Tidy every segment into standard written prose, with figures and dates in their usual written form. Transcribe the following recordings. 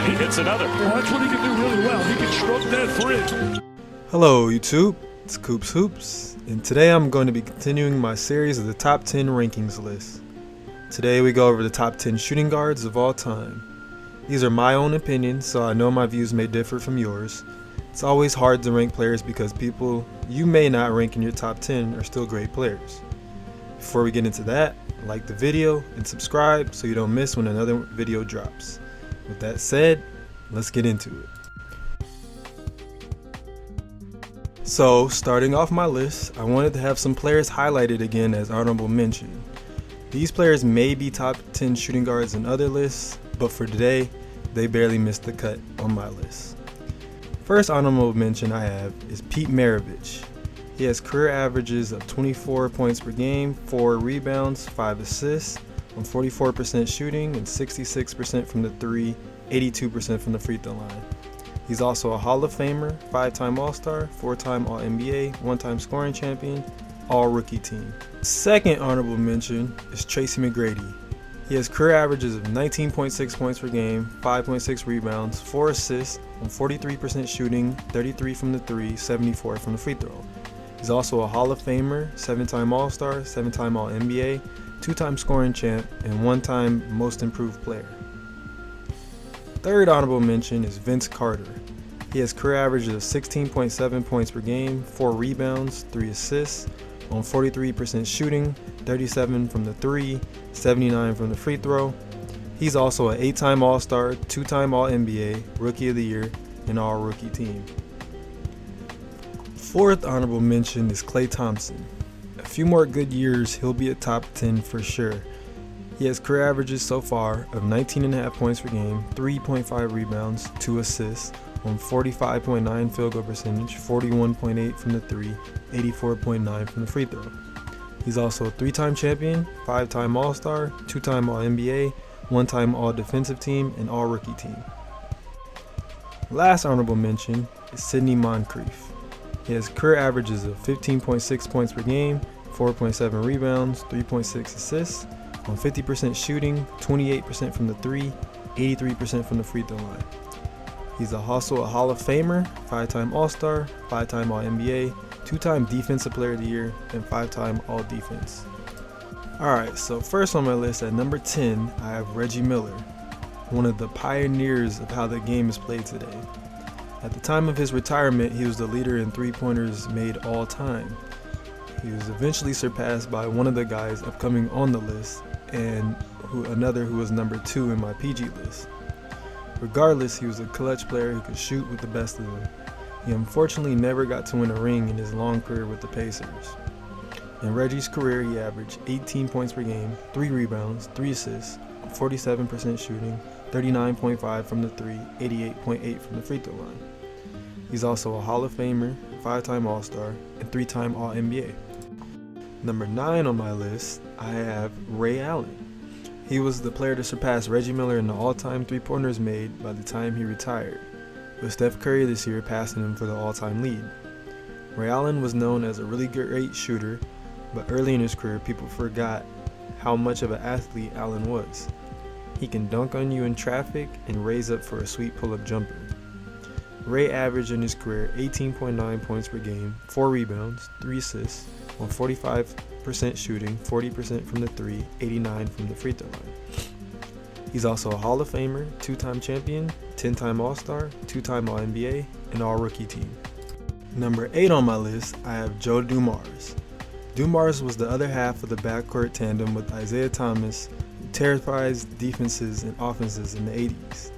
He hits another. Well, that's what he can do really well. He can stroke that fridge. Hello YouTube, it's CoopsHoops, and today I'm going to be continuing my series of the top 10 rankings list. Today we go over the top 10 shooting guards of all time. These are my own opinions, so I know my views may differ from yours. It's always hard to rank players because people you may not rank in your top 10 are still great players. Before we get into that, like the video and subscribe so you don't miss when another video drops. With that said, let's get into it. So, starting off my list, I wanted to have some players highlighted again as honorable mention. These players may be top 10 shooting guards in other lists, but for today, they barely missed the cut on my list. First honorable mention I have is Pete Maravich. He has career averages of 24 points per game, 4 rebounds, 5 assists, on 44% shooting and 66% from the 3, 82% from the free throw line. He's also a Hall of Famer, 5-time All-Star, 4-time All-NBA, 1-time scoring champion, All-Rookie team. Second honorable mention is Tracy McGrady. He has career averages of 19.6 points per game, 5.6 rebounds, 4 assists, on 43% shooting, 33 from the 3, 74 from the free throw. He's also a Hall of Famer, 7-time All-Star, 7-time All-NBA, 2-time scoring champ, and 1-time Most Improved Player. Third honorable mention is Vince Carter. He has career averages of 16.7 points per game, 4 rebounds, 3 assists, on 43% shooting, 37 from the 3, 79 from the free throw. He's also an 8-time All-Star, 2-time All-NBA, Rookie of the Year, and All-Rookie team. Fourth honorable mention is Klay Thompson. A few more good years, he'll be a top 10 for sure. He has career averages so far of 19.5 points per game, 3.5 rebounds, 2 assists, on 45.9 field goal percentage, 41.8 from the 3, 84.9 from the free throw. He's also a 3-time champion, 5-time All-Star, 2-time All-NBA, 1-time All-Defensive Team, and All-Rookie team. Last honorable mention is Sidney Moncrief. He has career averages of 15.6 points per game, 4.7 rebounds, 3.6 assists, on 50% shooting, 28% from the 3, 83% from the free throw line. He's also a Hall of Famer, 5-time All-Star, 5-time All-NBA, 2-time Defensive Player of the Year, and 5-time All-Defense. Alright, so first on my list at number 10, I have Reggie Miller, one of the pioneers of how the game is played today. At the time of his retirement, he was the leader in three-pointers made all time. He was eventually surpassed by one of the guys upcoming on the list, and another who was number 2 in my PG list. Regardless, he was a clutch player who could shoot with the best of them. He unfortunately never got to win a ring in his long career with the Pacers. In Reggie's career, he averaged 18 points per game, 3 rebounds, 3 assists, 47% shooting, 39.5 from the 3, 88.8 from the free throw line. He's also a Hall of Famer, 5-time All-Star, and 3-time All-NBA. Number 9 on my list, I have Ray Allen. He was the player to surpass Reggie Miller in the all-time three-pointers made by the time he retired, with Steph Curry this year passing him for the all-time lead. Ray Allen was known as a really great shooter, but early in his career people forgot how much of an athlete Allen was. He can dunk on you in traffic and raise up for a sweet pull-up jumper. Ray averaged in his career 18.9 points per game, 4 rebounds, 3 assists, on 45% shooting, 40% from the 3, 89 from the free throw line. He's also a Hall of Famer, 2-time champion, 10-time All-Star, 2-time All-NBA, and All-Rookie team. Number 8 on my list, I have Joe Dumars. Dumars was the other half of the backcourt tandem with Isaiah Thomas, who terrifies defenses and offenses in the 80s.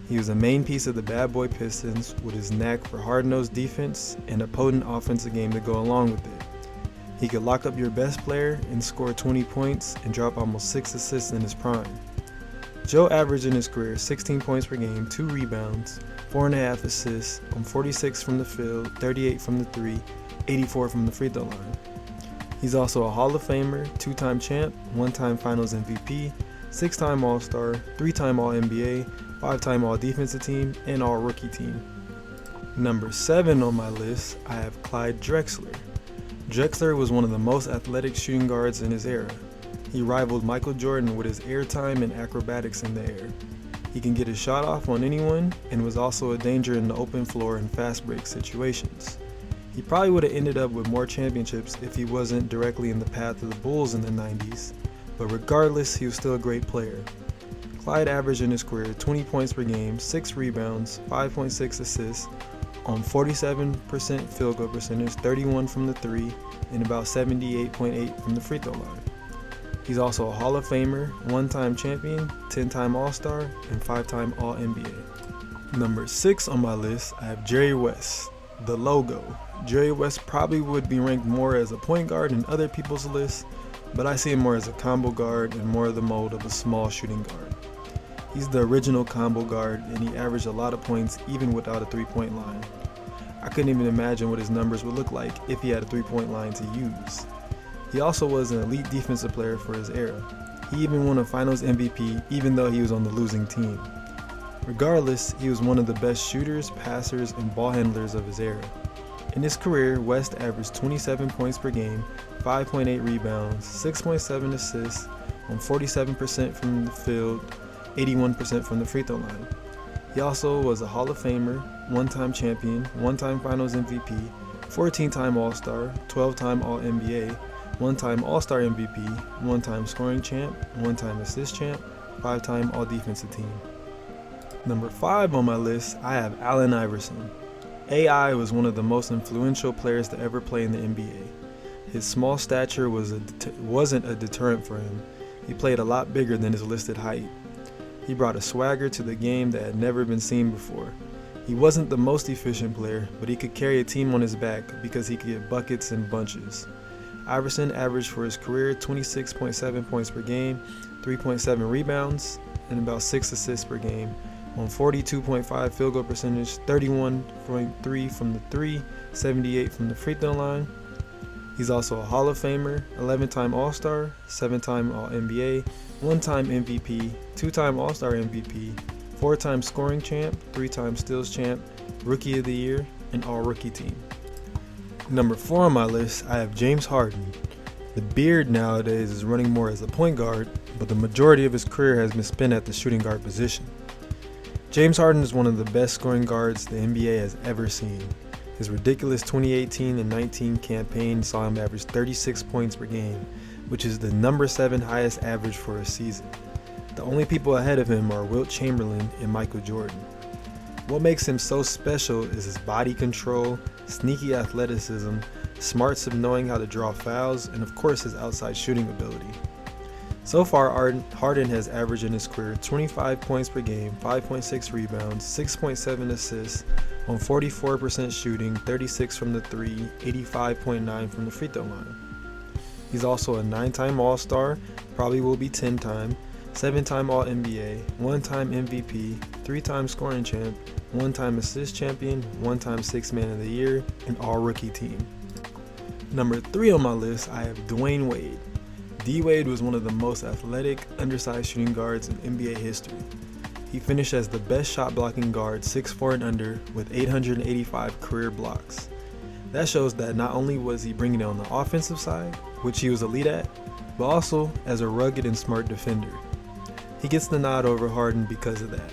He was a main piece of the Bad Boy Pistons with his knack for hard-nosed defense and a potent offensive game to go along with it. He could lock up your best player and score 20 points and drop almost 6 assists in his prime. Joe averaged in his career 16 points per game, 2 rebounds, 4.5 assists, on 46 from the field, 38 from the 3, 84 from the free throw line. He's also a Hall of Famer, 2-time champ, 1-time Finals MVP, 6-time All-Star, 3-time All-NBA, 5-time All-Defensive Team, and All-Rookie team. Number 7 on my list, I have Clyde Drexler. Drexler was one of the most athletic shooting guards in his era. He rivaled Michael Jordan with his airtime and acrobatics in the air. He can get his shot off on anyone and was also a danger in the open floor and fast break situations. He probably would have ended up with more championships if he wasn't directly in the path of the Bulls in the 90s, but regardless, he was still a great player. Clyde averaged in his career 20 points per game, 6 rebounds, 5.6 assists, on 47% field goal percentage, 31 from the 3, and about 78.8 from the free throw line. He's also a Hall of Famer, 1-time champion, 10-time All-Star, and 5-time All-NBA. Number 6 on my list, I have Jerry West, the logo. Jerry West probably would be ranked more as a point guard in other people's lists, but I see him more as a combo guard and more of the mold of a small shooting guard. He's the original combo guard, and he averaged a lot of points even without a three-point line. I couldn't even imagine what his numbers would look like if he had a three-point line to use. He also was an elite defensive player for his era. He even won a Finals MVP even though he was on the losing team. Regardless, he was one of the best shooters, passers, and ball handlers of his era. In his career, West averaged 27 points per game, 5.8 rebounds, 6.7 assists, on 47% from the field, 81% from the free throw line. He also was a Hall of Famer, 1-time champion, 1-time Finals MVP, 14-time All-Star, 12-time All-NBA, 1-time All-Star MVP, 1-time scoring champ, 1-time assist champ, 5-time All-Defensive Team. Number 5 on my list, I have Allen Iverson. AI was one of the most influential players to ever play in the NBA. His small stature wasn't a deterrent for him. He played a lot bigger than his listed height. He brought a swagger to the game that had never been seen before. He wasn't the most efficient player, but he could carry a team on his back because he could get buckets in bunches. Iverson averaged for his career 26.7 points per game, 3.7 rebounds, and about 6 assists per game, on 42.5 field goal percentage, 31.3 from the 3, 78 from the free throw line. He's also a Hall of Famer, 11-time All-Star, 7-time All-NBA, 1-time MVP, 2-time All-Star MVP, 4-time scoring champ, 3-time steals champ, Rookie of the Year, and All-Rookie Team. Number 4 on my list, I have James Harden. The beard nowadays is running more as a point guard, but the majority of his career has been spent at the shooting guard position. James Harden is one of the best scoring guards the NBA has ever seen. His ridiculous 2018 and 19 campaign saw him average 36 points per game, which is the number 7 highest average for a season. The only people ahead of him are Wilt Chamberlain and Michael Jordan. What makes him so special is his body control, sneaky athleticism, smarts of knowing how to draw fouls, and of course his outside shooting ability. So far, Harden has averaged in his career 25 points per game, 5.6 rebounds, 6.7 assists, on 44% shooting, 36 from the 3, 85.9 from the free throw line. He's also a 9-time All-Star, probably will be 10-time, 7-time All-NBA, 1-time MVP, 3-time scoring champ, 1-time assist champion, 1-time Sixth Man of the Year, and All-Rookie Team. Number 3 on my list, I have Dwayne Wade. D-Wade was one of the most athletic, undersized shooting guards in NBA history. He finished as the best shot-blocking guard 6'4" and under with 885 career blocks. That shows that not only was he bringing it on the offensive side, which he was elite at, but also as a rugged and smart defender. He gets the nod over Harden because of that.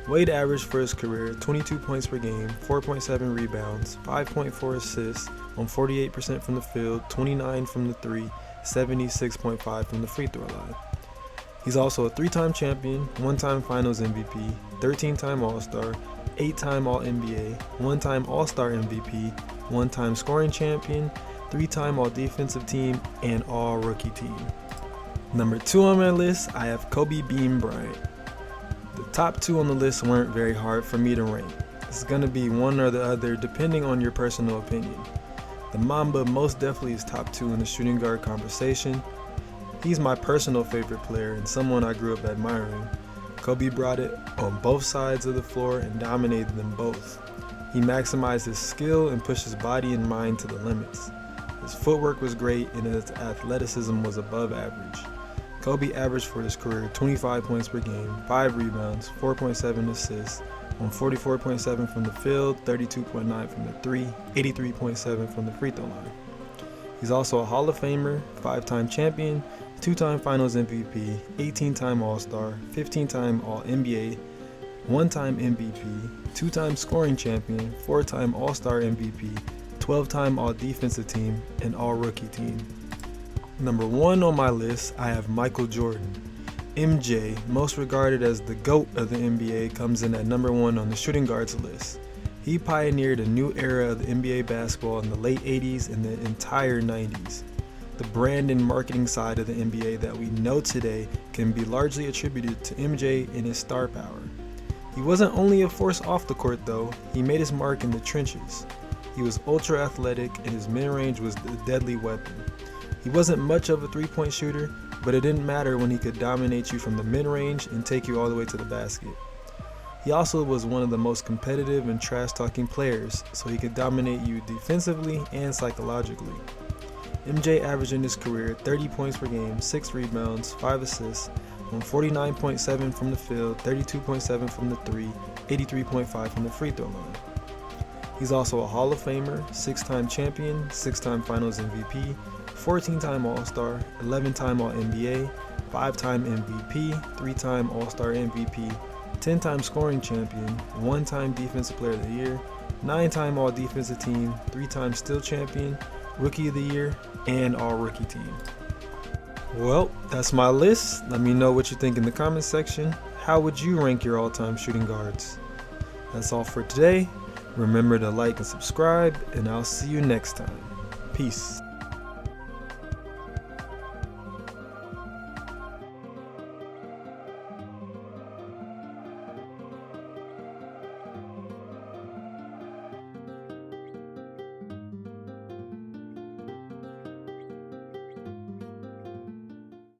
Wade averaged for his career 22 points per game, 4.7 rebounds, 5.4 assists, on 48% from the field, 29 from the 3, 76.5 from the free throw line. He's also a 3-time champion, 1-time Finals MVP, 13-time All-Star, 8-time All-NBA, 1-time All-Star MVP, 1-time scoring champion, 3-time All-Defensive Team, and All-Rookie Team. Number 2 on my list, I have Kobe Bean Bryant. The top 2 on the list weren't very hard for me to rank. It's going to be one or the other depending on your personal opinion. The Mamba most definitely is top 2 in the shooting guard conversation. He's my personal favorite player and someone I grew up admiring. Kobe brought it on both sides of the floor and dominated them both. He maximized his skill and pushed his body and mind to the limits. His footwork was great and his athleticism was above average. Kobe averaged for his career 25 points per game, 5 rebounds, 4.7 assists, on 44.7 from the field, 32.9 from the 3, 83.7 from the free throw line. He's also a Hall of Famer, 5-time champion, 2-time Finals MVP, 18-time All-Star, 15-time All-NBA, 1-time MVP, 2-time scoring champion, 4-time All-Star MVP, 12-time All-Defensive Team, and All-Rookie Team. Number 1 on my list, I have Michael Jordan. MJ, most regarded as the GOAT of the NBA, comes in at number 1 on the shooting guards list. He pioneered a new era of the NBA basketball in the late 80s and the entire 90s. The brand and marketing side of the NBA that we know today can be largely attributed to MJ and his star power. He wasn't only a force off the court though, he made his mark in the trenches. He was ultra athletic and his mid-range was a deadly weapon. He wasn't much of a three-point shooter, but it didn't matter when he could dominate you from the mid-range and take you all the way to the basket. He also was one of the most competitive and trash-talking players, so he could dominate you defensively and psychologically. MJ averaged in his career 30 points per game, 6 rebounds, 5 assists, on 49.7 from the field, 32.7 from the 3, 83.5 from the free throw line. He's also a Hall of Famer, 6-time champion, 6-time Finals MVP, 14-time All-Star, 11-time All-NBA, 5-time MVP, 3-time All-Star MVP, 10-time scoring champion, 1-time Defensive Player of the Year, 9-time All-Defensive Team, 3-time Steal Champion, Rookie of the Year, and All-Rookie Team. Well, that's my list. Let me know what you think in the comments section. How would you rank your all-time shooting guards? That's all for today. Remember to like and subscribe, and I'll see you next time. Peace.